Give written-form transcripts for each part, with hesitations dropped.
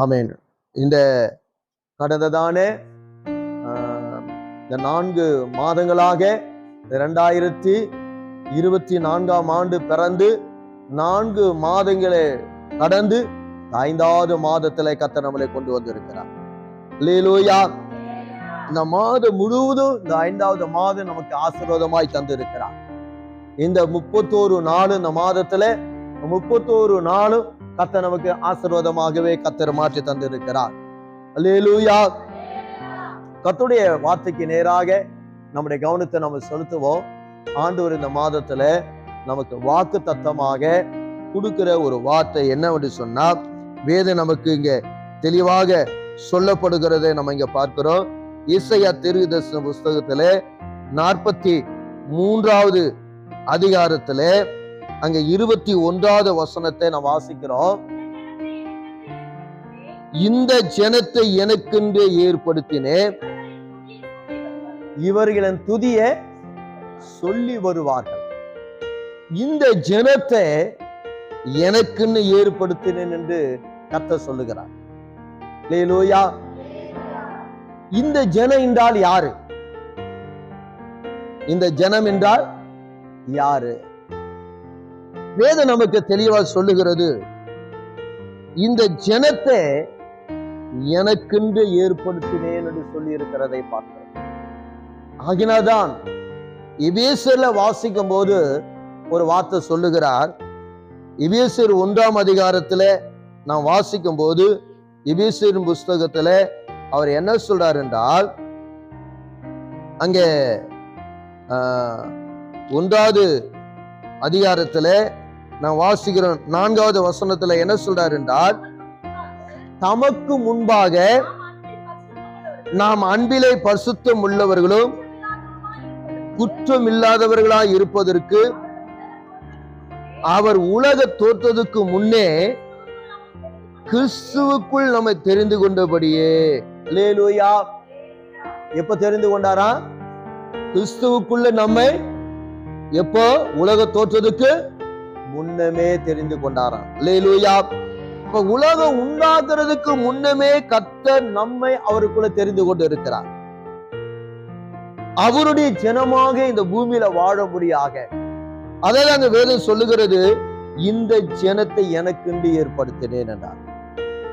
ஆமென். இந்த கடந்ததான இந்த 4 மாதங்களாக 2024ஆம் ஆண்டு பிறந்து 4 மாதங்களை கடந்து 5வது மாதத்துல கர்த்தர் நம்மளை கொண்டு வந்திருக்கிறார். அல்லேலூயா. இந்த மாதம் முழுவதும் இந்த 5வது மாதம் நமக்கு ஆசீர்வாதமாய் தந்திருக்கிறார். இந்த 31 நாள் இந்த மாதத்துல 31 நாளும் கர்த்தர் நமக்கு ஆசீர்வாதமாகவே கர்த்தர் மாற்றி தந்திருக்கிறார். அல்லேலூயா. கர்த்தருடைய வார்த்தைக்கு நேராக நம்முடைய கவனத்தை நம்ம செலுத்துவோம். ஆண்டவர் இந்த மாதத்துல நமக்கு வாக்கு தத்தமாக கொடுக்கிற ஒரு வார்த்தை என்னவென்று சொன்னா, வேதம் நமக்கு இங்க தெளிவாக சொல்லப்படுகிறதை நம்ம இங்க பார்க்கிறோம். ஏசாயா தீர்க்கதரிசன புஸ்தகத்துல 43வது அதிகாரத்துல அங்க 21வது வசனத்தை நாம் வாசிக்கிறோம். இந்த ஜனத்தை எனக்கென்று ஏற்படுத்தினேன், இவர்களின் துதியை சொல்லி வருவார்கள். இந்த ஜனத்தை எனக்குன்னு ஏற்படுத்தினேன் என்று கர்த்தர் சொல்லுகிறார். அல்லேலூயா. இந்த ஜனம் என்றால் யாரு? இந்த ஜனம் என்றால் யாரு? வேதம் நமக்கு தெளிவா சொல்லுகிறது, இந்த ஜனத்தை எனக்கென்று ஏற்படுத்தினேன் என்று சொல்லி இருக்கிறதை பார்க்கிறோம். ஆகினால்தான் எபேசியர்ல வாசிக்கும் போது ஒரு வார்த்தை சொல்லுகிறார். எபேசியர் 1ஆம் அதிகாரத்துல நாம் வாசிக்கும் போது எபேசியர் புஸ்தகத்துல அவர் என்ன சொல்றார் என்றால், அங்கே 1வது அதிகாரத்துல நான் வாசிக்கிறோம் 4வது வசனத்துல என்ன சொல்றார் என்றால், தமக்கு முன்பாக நாம் அன்பிலே பரிசுத்தம் உள்ளவர்களும் குற்றம் இல்லாதவர்களாய் இருப்பதற்கு அவர் உலக தோற்றத்துக்கு முன்னே கிறிஸ்துவுக்குள் நம்மை தெரிந்து கொண்டபடியே. அல்லேலூயா. எப்ப தெரிந்து கொண்டாரா? கிறிஸ்துவுக்குள்ள நம்மை எப்போ? உலக தோற்றத்துக்கு முன்னமே தெரிந்து கொண்டாராம். அல்லேலூயா. இப்ப உலகம் உண்டாக்குறதுக்கு முன்னமே கர்த்தர் நம்மை அவருக்குள்ள தெரிந்து கொண்டு இருக்கிறார். அவருடைய ஜனமாக இந்த பூமியில வாழும்படியாக. அதான் அந்த வேதம் சொல்லுகிறது, இந்த ஜனத்தை எனக்கென்று ஏற்படுத்தினேன் என்றார்.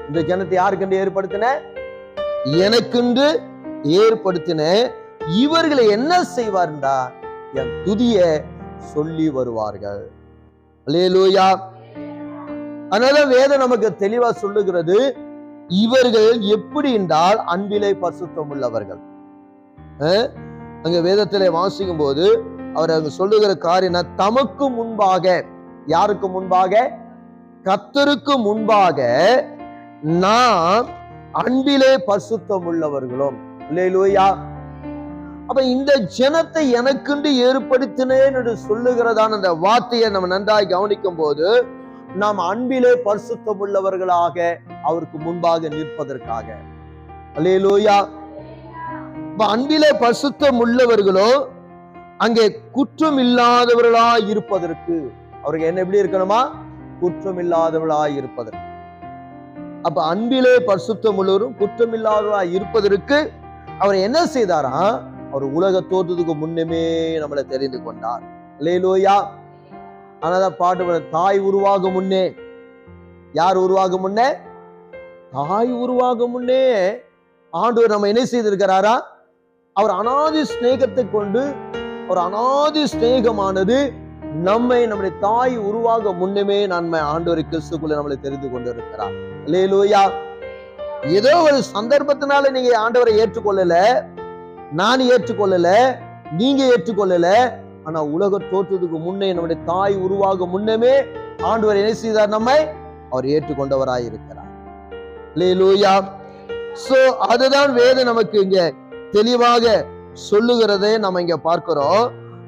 இந்த ஜனத்தை யாருக்கென்று ஏற்படுத்தின? எனக்கென்று ஏற்படுத்தின. இவர்களை என்ன செய்வார்டா? என் துதியை சொல்லி வருவார்கள். அல்லேலூயா. அதனால வேதம் நமக்கு தெளிவா சொல்லுகிறது, இவர்கள் எப்படி என்றால் அன்பிலே பரிசுத்தம் உள்ளவர்கள். அங்க வேதத்திலே வாசிக்கும் போது அவர் அங்க சொல்லுகிற காரியம், தமக்கு முன்பாக, யாருக்கு முன்பாக? கர்த்தருக்கு முன்பாக நாம் அன்பிலே பரிசுத்தம் உள்ளவர்களும். அல்லேலூயா. அப்ப இந்த ஜனத்தை எனக்கென்று ஏற்படுத்தினேன் என்று சொல்லுகிறதான அந்த வார்த்தையை நம்ம நன்றாய் கவனிக்கும் போது, நாம் அன்பிலே பரிசுத்தம் உள்ளவர்களாக அவருக்கு முன்பாக நிற்பதற்காக. அல்லேலூயா. அன்பிலே பரிசுத்தம் உள்ளவர்களோ அங்கே குற்றம் இல்லாதவர்களாய் இருப்பதற்கு. அவருக்கு என்ன எப்படி இருக்கணுமா? குற்றம் இல்லாதவர்களாய் இருப்பதற்கு. அப்ப அன்பிலே பரிசுத்தம் உள்ளவரும் குற்றம் இல்லாதவர்களாய் இருப்பதற்கு அவர் என்ன செய்தாரா? அவர் உலக தோற்றத்துக்கு முன்னமே நம்மளை தெரிந்து கொண்டார். அல்லேலூயா. ஆனாதான் பாட்டு, தாய் உருவாகும் முன்னே. யார் உருவாகும் முன்னே? தாய் உருவாகும் முன்னே ஆண்டவர் நம்ம என்ன செய்திருக்கிறாரா? அவர் அநாதி ஸ்நேகத்தை கொண்டு, ஒரு அநாதி ஸ்நேகமானது நம்மை நம்முடைய தாய் உருவாக முன்னமே நன்மை ஆண்டவர் கிறிஸ்துக்குள்ள நம்மளை தெரிந்து கொண்டிருக்கிறார். அல்லேலூயா. ஏதோ ஒரு சந்தர்ப்பத்தினால நீங்க ஆண்டவரை ஏற்றுக்கொள்ளல, நான் ஏற்றுக்கொள்ளல, நீங்க ஏற்றுக்கொள்ளல. ஆனா உலக தோற்றத்துக்கு முன்னே நம்முடைய தாய் உருவாக முன்னமே ஆண்டவர் என்ன செய்தார்? நம்மை அவர் ஏற்றுக்கொண்டவராய் இருக்கிறார். அல்லேலூயா. சோ அதுதான் வேதம் நமக்கு இங்க தெளிவாக சொல்லுகிறதை நம்ம இங்க பார்க்கிறோம்.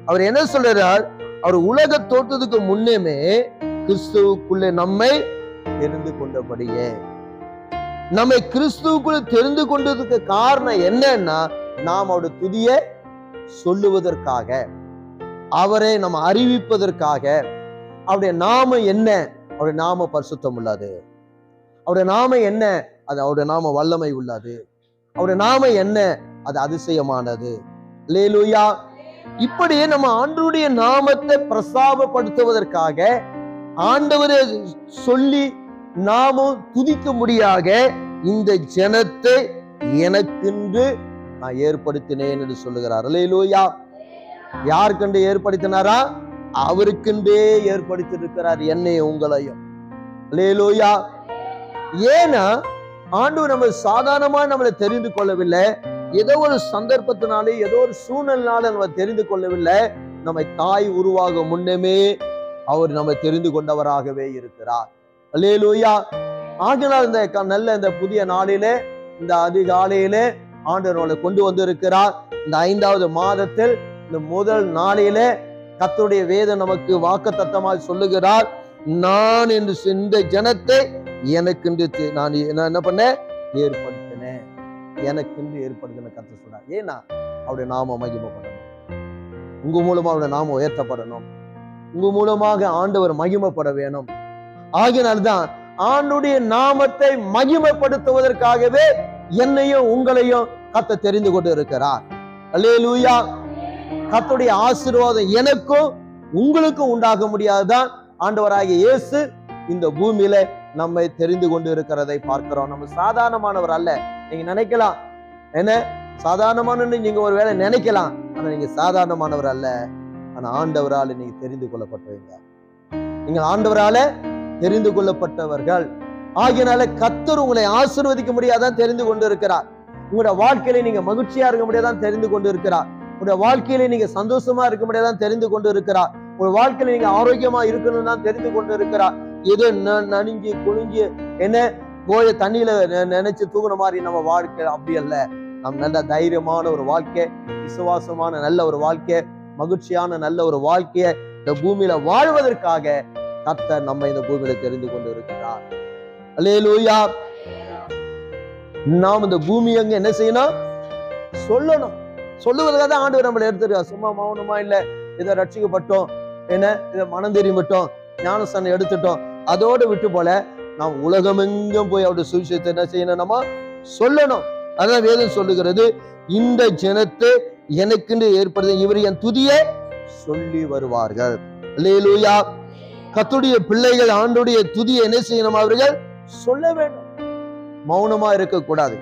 அவர் என்ன சொல்றார்? அவர் உலக தோற்றத்துக்கு முன்னமே கிறிஸ்துவுக்குள்ளே நம்மை தெரிந்து கொண்டபடியே. நம்மை கிறிஸ்துவுக்குள்ள தெரிந்து கொண்டதுக்கு காரணம் என்னன்னா, நாம் அவருடைய துதியை சொல்லுவதற்காக, அவரை நம்ம அறிவிப்பதற்காக. அவருடைய நாமம் என்ன? அவருடைய நாம பரிசுத்தம் உள்ளது. அவருடைய நாம என்ன? அது அவருடைய நாம வல்லமை உள்ளது. அவருடைய நாம என்ன? அது அதிசயமானது. அல்லேலூயா. இப்படியே நம்ம ஆண்டவருடைய நாமத்தை பிரஸ்தாபப்படுத்துவதற்காக ஆண்டவரை சொல்லி நாமும் துதிக்க முடியாக இந்த ஜனத்தை எனக்கென்று நான் ஏற்படுத்தினேன் என்று சொல்லுகிறார். அல்லேலூயா. யாருக்கென்று ஏற்படுத்தினாரா? அவருக்கென்றே ஏற்படுத்தி இருக்கிறார் என்னையும் உங்களையும். அல்லேலூயா. ஏன்னா ஆண்டவர் நம்ம சாதாரணமா நம்மளை தெரிந்து கொள்ளவில்லை. ஏதோ ஒரு சந்தர்ப்பத்தினாலே, ஏதோ ஒரு சூழ்நிலைனால நம்ம தெரிந்து கொள்ளவில்லை. நம்மை தாய் உருவாக முன்னமே அவர் நம்ம தெரிந்து கொண்டவராகவே இருக்கிறார். அல்லேலூயா. ஆகினால் இந்த புதிய நாளிலே, இந்த அதிகாலையிலே ஆண்டவர் நம்மளை கொண்டு வந்து இருக்கிறார். இந்த 5வது மாதத்தில் இந்த முதல் நாளிலே கர்த்தருடைய வேதம் நமக்கு வாக்குத்தத்தமாய் சொல்லுகிறார், நான் என்று இந்த ஜனத்தை எனக்கென்று நான் என்ன பண்ணேன்? ஏற்படுத்தினேன். எனக்கென்று ஏற்படுத்தின கர்த்தர் சொல்றார். ஏன்னா அவருடைய நாம மகிமைப்படணும். உங்க மூலமா அவருடைய நாமம் உயர்த்தப்படணும். உங்க மூலமாக ஆண்டவர் மகிமைப்பட வேணும். ஆகினால்தான் ஆண்டுடைய நாமத்தை மகிமைப்படுத்துவதற்காகவே என்னையும் உங்களையும் கர்த்தர் தெரிந்து கொண்டு இருக்கிறார். அல்லேலூயா. கர்த்தருடைய ஆசீர்வாதம் எனக்கும் உங்களுக்கும் உண்டாக முடியாதுதான் ஆண்டவராகிய இயேசு இந்த பூமியில நம்மை தெரிந்து கொண்டு இருக்கிறதை பார்க்கிறோம். நம்ம சாதாரணமானவர் அல்ல. நீங்க நினைக்கலாம், என்ன சாதாரணமான நீங்க ஒரு வேளை நினைக்கலாம். ஆனா நீங்க சாதாரணமானவர் அல்ல. ஆனா ஆண்டவரால் நீங்க தெரிந்து கொள்ளப்பட்டவங்க. நீங்க ஆண்டவரால தெரிந்து கொள்ளப்பட்டவர்கள். ஆகியனால கர்த்தர் உங்களை ஆசீர்வதிக்க முடியாதான் தெரிந்து கொண்டு இருக்கிறார். உங்களுடைய வாழ்க்கையில நீங்க மகிழ்ச்சியா இருக்க முடியாதான் தெரிந்து கொண்டு இருக்கிறார். உங்களுடைய வாழ்க்கையில நீங்க சந்தோஷமா இருக்க முடியாதான் தெரிந்து கொண்டு இருக்கிறார். உங்க வாழ்க்கையில நீங்க ஆரோக்கியமா இருக்கணும் தான் தெரிந்து கொண்டு இருக்கிறார். ஏதோ நனிஞ்சு குனிஞ்சு என்ன போய தண்ணியில நினைச்சு தூங்குன மாதிரி நம்ம வாழ்க்கை அப்படி அல்ல. நம் நல்ல தைரியமான ஒரு வாழ்க்கை, விசுவாசமான நல்ல ஒரு வாழ்க்கை, மகிழ்ச்சியான நல்ல ஒரு வாழ்க்கையை இந்த பூமியில வாழ்வதற்காக கர்த்தர் நம்ம இந்த பூமியில தெரிந்து கொண்டு இருக்கிறார். அல்லேலூயா. நாம் இந்த பூமி அங்க என்ன செய்யணும்? சொல்லணும். சொல்லுவதற்காக தான் ஆண்டவர் நம்மளை எடுத்துருக்கா. சும்மா மௌனமா இல்ல, இதை ரட்சிக்கப்பட்டோம், என்ன இதை மனம் தெரியும்பட்டோம், ஞானஸ்தானம் எடுத்துட்டோம், அதோடு விட்டு போல நாம் உலகமெங்கும் போய் அவருடைய சுவிசேஷத்தை என்ன செய்யணும்? நம்ம சொல்லணும். அதான் வேதம் சொல்லுகிறது, இந்த ஜனத்தை எனக்கென்று ஏற்படுத்த இவர் என் துதியை சொல்லி வருவார்கள். அல்லேலூயா. கர்த்தருடைய பிள்ளைகள் ஆண்டவருடைய துதியை என்ன செய்யணும்? அவர்கள் சொல்ல வேண்டும். மௌனமா இருக்கக்கூடாது.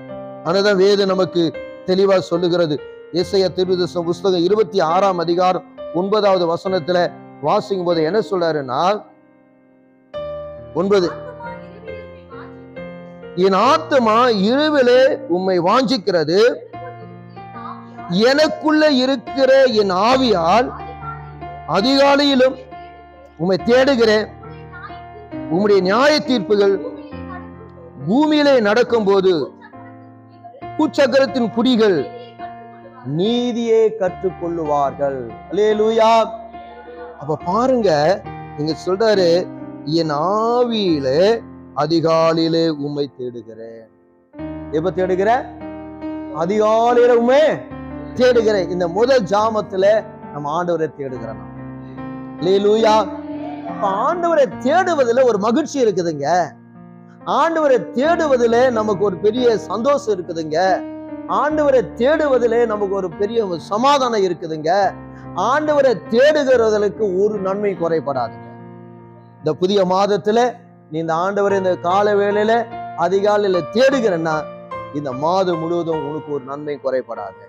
ஆனாதான் வேதம் நமக்கு தெளிவா சொல்லுகிறது. ஏசாயா தீர்க்கதரிசன புஸ்தகம் 26ஆம் அதிகாரம் 9வது வசனத்துல வாசிக்கும் போது என்ன சொல்றாருன்னா, 9, என் ஆத்துமா இரவிலே உம்மை வாஞ்சிக்கிறது, எனக்குள்ள இருக்கிற என் ஆவியால் அதிகாலையிலும் உம்மை தேடுகிறேன். உம்முடைய நியாய தீர்ப்புகள் பூமியிலே நடக்கும் போது பூச்சக்கரத்தின் குடிகள் நீதியை கற்றுக்கொள்ளுவார்கள். அல்லேலூயா. அப்ப பாருங்க, நீங்க சொல்றாரு, என் ஆவியிலே அதிகாலையிலே உம்மை தேடுகிறேன். எப்ப தேடுகிறேன்? அதிகாலையில உம்மை தேடுகிறேன். இந்த முதல் ஜாமத்துல நம்ம ஆண்டவரை தேடுகிறோம். அல்லேலூயா. ஆண்டவரை தேடுவதில் ஒரு மகிழ்ச்சி இருக்குதுங்க. ஆண்டவரை தேடுவதில் நமக்கு ஒரு பெரிய சந்தோஷம் இருக்குதுங்க. ஆண்டவரை தேடுவதிலே நமக்கு ஒரு பெரிய சமாதானம் இருக்குதுங்க. ஆண்டவரை தேடுகிறவர்களுக்கு ஒரு நன்மை குறைபடாதுங்க. இந்த புதிய மாதத்துல நீ இந்த ஆண்டவரை இந்த கால வேளையில அதிகாலையில தேடுகிறன்னா இந்த மாதம் முழுவதும் உனக்கு ஒரு நன்மை குறைபடாது.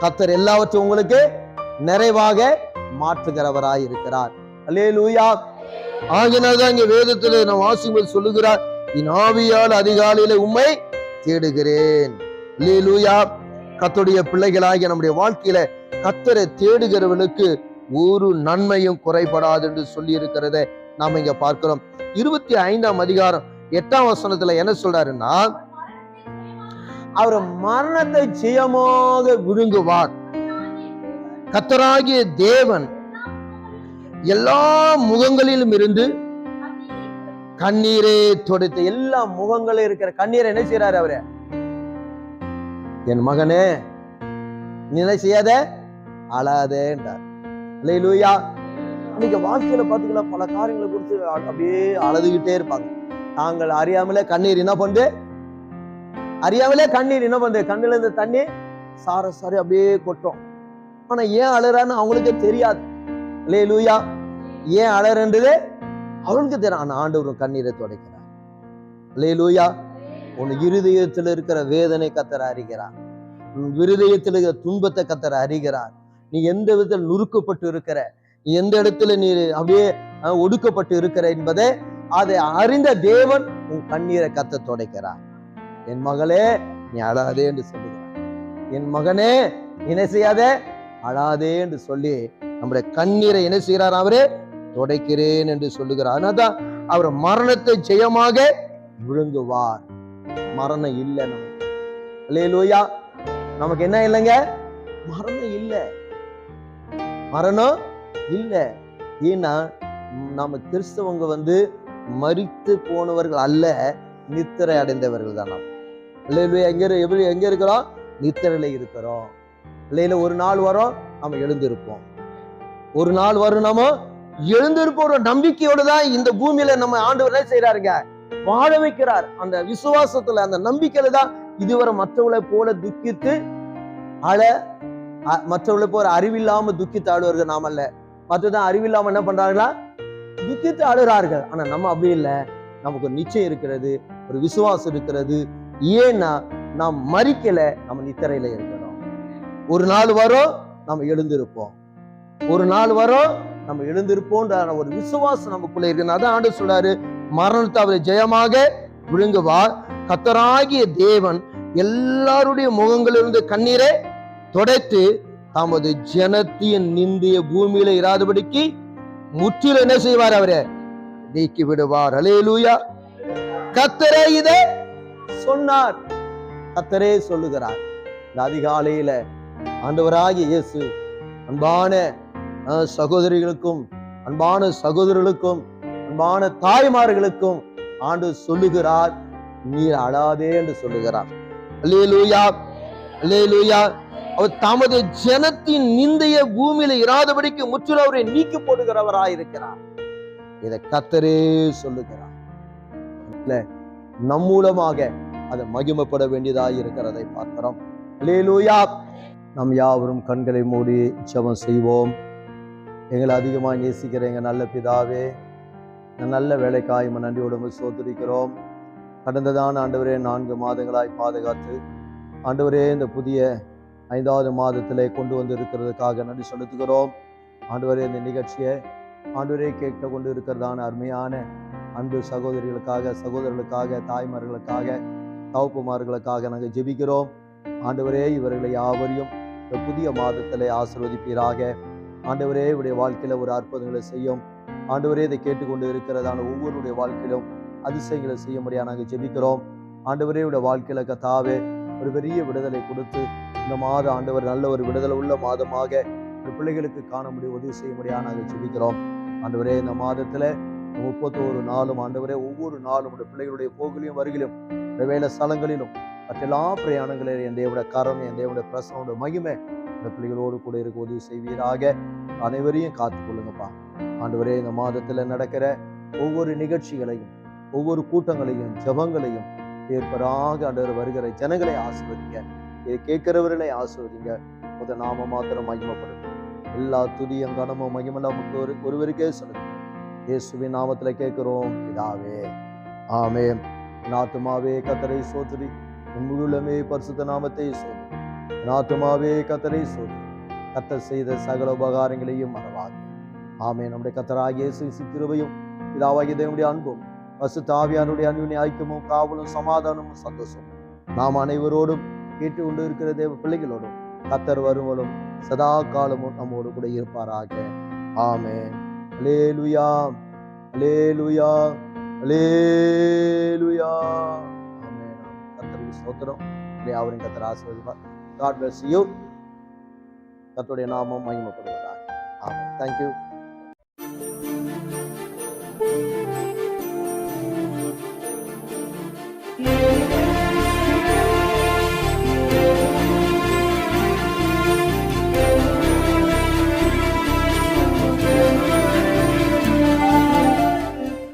கர்த்தர் எல்லாவற்றையும் உங்களுக்கு நிறைவாக மாற்றுகிறவராய் இருக்கிறார். அல்லேலூயா. ஆகினால்தான் இங்க வேதத்துல நான் வாசிக்கும்போது சொல்லுகிறார், என் ஆவியால் அதிகாலையில உம்மை தேடுகிறேன். அல்லேலூயா. கர்த்தருடைய பிள்ளைகளாகிய நம்முடைய வாழ்க்கையில கர்த்தரை தேடுகிறவர்களுக்கு ஒரு நன்மையும் குறைபடாது என்று சொல்லி இருக்கிறத நாம இங்க பார்க்கிறோம். 25ஆம் அதிகாரம் 8ஆம் வசனத்துல என்ன சொல்றாருன்னா, அவர் மரணத்தை ஜெயமாக விழுங்குவார். கர்த்தராகிய தேவன் எல்லா முகங்களிலும் இருந்து கண்ணீரே தொடுத்து, எல்லா முகங்களும் இருக்கிற கண்ணீரை என்ன செய்யறாரு? அவரு, என் மகனே நீ என்ன செய்யாத, அழாதேன்றார். அல்லேலூயா. இன்னைக்கு வாழ்க்கையில பாத்தீங்கன்னா பல காரியங்களை குறித்து அப்படியே அழுதுகிட்டே இருப்பாங்க. தாங்கள் அறியாமலே கண்ணீர் என்ன பண்ணுது, அறியாமலே கண்ணீர் என்ன பண்ணுது, கண்ணுல இருந்து தண்ணி சாரி அப்படியே கொட்டும். ஆனா ஏன் அழறான்னு அவங்களுக்கே தெரியாது. அல்லேலூயா. ஏன் அழறன்றது அவனுக்கு தெரியும். ஆனா ஆண்டவர் கண்ணீரை துடைக்கிறார். அல்லேலூயா. உன் இருதயத்தில் இருக்கிற வேதனை கர்த்தர் அறிகிறார். உன் இருதயத்தில் இருக்கிற துன்பத்தை கர்த்தர் அறிகிறார். நீ எந்த விதத்தில் நுறுக்கப்பட்டு இருக்கிற, நீ எந்த இடத்துல நீ அப்படியே ஒடுக்கப்பட்டு இருக்கிற என்பதை அதை அறிந்த தேவன் உன் கண்ணீரை கர்த்தர் துடைக்கிறார். என் மகளே நீ அழாதே என்று சொல்லுகிறார். என் மகனே என்ன செய்யாத அழாதே என்று சொல்லி நம்முடைய கண்ணீரை என்ன செய்கிறார், அவரே துடைக்கிறேன் என்று சொல்லுகிறார். அதனால்தான் அவர் மரணத்தை ஜெயமாக விழுங்குவார். மரணம் இல்லை நமக்கு. அல்லேலூயா. நமக்கு என்ன இல்லைங்க, மரணம் இல்லை, மரணம் இல்லை. ஏன்னா நம்ம கிறிஸ்தவங்க மரித்து போனவர்கள் அல்ல, நித்திரை அடைந்தவர்கள் தான். நம்ம எங்க இருக்கிறோம், நித்திரையில இருக்கிறோம். இல்லையில ஒரு நாள் வரும் நம்ம எழுந்திருப்போம், ஒரு நாள் வரும் நம்ம எழுந்திருப்போம். ஒரு நம்பிக்கையோடு தான் இந்த பூமியில நம்ம ஆண்டவர் என்ன செய்யறாருங்க, வாழ வைக்கிறார். அந்த விசுவாசத்துல அந்த நம்பிக்கையில தான் இதுவரை மற்றவர்களை போல துக்கித்து அழ, மற்றவர்களை போல அறிவில்லாம துக்கித்து அழுவார்கள் நாம் அல்ல. மற்றதான் அறிவில்லாம என்ன பண்றாங்களா, துக்கித்து அழுகிறார்கள். ஆனா நம்ம அப்படி இல்லை, நமக்கு ஒரு நிச்சயம் இருக்கிறது, ஒரு விசுவாசம் இருக்கிறது. ஏன்னா நாம் மரிக்கல, நம்ம நித்திரையில இருக்கிறோம். ஒரு நாள் வரும் நம்ம எழுந்திருப்போம், ஒரு நாள் வரும் நம்ம எழுந்திருப்போன்ற ஒரு விசுவாசம் நமக்குள்ள இருக்கு. அதான் ஆண்டவர் சொல்றாரு, மரணத்தை அவர் ஜெயமாக விழுங்குவார். கர்த்தராகிய தேவன் எல்லாருடைய முகங்களிலிருந்து கண்ணீரை துடைத்து தமது ஜனத்தின் நிந்திய பூமியில இராதபடிக்கு முற்றிலும் என்ன செய்வார், அவரை நீக்கி விடுவார். அல்லேலூயா. கர்த்தரே இதை சொன்னார், கர்த்தரே சொல்லுகிறார். இந்த அதிகாலையில ஆண்டவராகிய இயேசு அன்பான சகோதரிகளுக்கும் அன்பான சகோதரர்களுக்கும் அன்பான தாய்மார்களுக்கும் ஆண்டவர் சொல்லுகிறார், நீர் அழாதே என்று சொல்லுகிறார். அல்லேலூயா, அல்லேலூயா. அவர் தமது ஜனத்தின் நிந்தைய பூமியில இராதபடிக்கு முற்றிலும் அவரை நீக்கி போடுகிறவராயிருக்கிறார். இதை கர்த்தரே சொல்லுகிறார். நம் மூலமாக அதை மகிமைப்பட வேண்டியதாக இருக்கிறதை பார்க்கிறோம். அல்லேலூயா. நாம் யாவரும் கண்களை மூடி ஜெபம் செய்வோம். எங்களை அதிகமாக நேசிக்கிற எங்கள் நல்ல பிதாவே, நல்ல வேலைக்காய் நன்றியோடு சோதரிக்கிறோம். கடந்ததான ஆண்டவரே 4 மாதங்களாய் பாதுகாத்து ஆண்டவரே இந்த புதிய 5வது மாதத்திலே கொண்டு வந்து இருக்கிறதுக்காக நன்றி செலுத்துகிறோம். ஆண்டவரே இந்த நிகழ்ச்சியை ஆண்டவரே கேட்க கொண்டு இருக்கிறதான அருமையான அன்பு சகோதரிகளுக்காக, சகோதரர்களுக்காக, தாய்மார்களுக்காக, தகப்பமார்களுக்காக நாங்கள் ஜெபிக்கிறோம். ஆண்டவரே இவர்களை யாவரையும் இந்த புதிய மாதத்திலே ஆசீர்வதிப்பீராக. ஆண்டவரே இவருடைய வாழ்க்கையில ஒரு அற்புதங்களை செய்யும். ஆண்டவரே இதை கேட்டுக்கொண்டு இருக்கிறதான ஒவ்வொருடைய வாழ்க்கையிலும் அதிசயங்களை செய்ய முடியாது நாங்கள் ஜெபிக்கிறோம். ஆண்டவரே இவருடைய வாழ்க்கையில கர்த்தாவே ஒரு பெரிய விடுதலை கொடுத்து இந்த மாதம் ஆண்டவர் நல்ல ஒரு விடுதலை உள்ள மாதமாக பிள்ளைகளுக்கு காண முடியும், உதவி செய்ய முடியாது நாங்கள் ஜெபிக்கிறோம். ஆண்டவரே இந்த மாதத்துல 31 நாளும் ஆண்டவரே ஒவ்வொரு நாளும் பிள்ளைகளுடைய போகலையும் வருகிலும் வேலை ஸ்தலங்களிலும் மற்றெல்லா பிரயாணங்களில் என் தேவனுடைய கரம், என் தேவனுடைய பிரசனோட மகிமை இந்த பிள்ளைகளோடு கூட இருக்க உதவி செய்வீராக. அனைவரையும் காத்துக்கொள்ளுங்கப்பா. ஆண்டவரே இந்த மாதத்துல நடக்கிற ஒவ்வொரு நிகழ்ச்சிகளையும், ஒவ்வொரு கூட்டங்களையும், ஜபங்களையும் ஏற்பராக ஆண்டவர் வருகிற ஜனங்களை ஆசீர்வதிங்க, இதை கேட்கிறவர்களை ஆசீர்வதிங்க. முத நாம மாத்திரம் மகிமைப்படும். எல்லா துதியும் கனமும் மகிமெல்லாம் ஒருவருக்கே சொல்லுங்க. இயேசுவின் நாமத்துல கேட்கிறோம் பிதாவே, ஆமென். ஆத்துமாவே கர்த்தரை ஸ்தோத்திரி, முழுமே பரிசுத்த நாமத்தை ஸ்தோத்திரி. ஆத்துமாவே கர்த்தரை ஸ்தோத்திரி, கர்த்தர் செய்த சகல உபகாரங்களையும் மறவாது. ஆமென். நம்முடைய கர்த்தராகிய இயேசு கிருபையும் பிதாவாகிய தேவனுடைய அன்பும் பரிசுத்த ஆவியானுடைய அன்பின் ஐக்கியமும் காவலும் சமாதானமும் சந்தோஷமும் நாம் அனைவரோடும் கேட்டு கொண்டு இருக்கிற தேவ பிள்ளைகளோடும் கர்த்தர் வருவலும் சதா காலமும் நம்மோடு கூட இருப்பாராக. ஆமென். அல்லேலூயா, அல்லேலூயா, அல்லேலூயா. ஆமென். கர்த்தருக்கு ஸ்தோத்திரம். அவரின் கர்த்தர் ஆசீர்வதிப்பார். God bless you. கர்த்தருடைய நாமம் மகிமைப்படுவதாக. ஆமென். Thank you.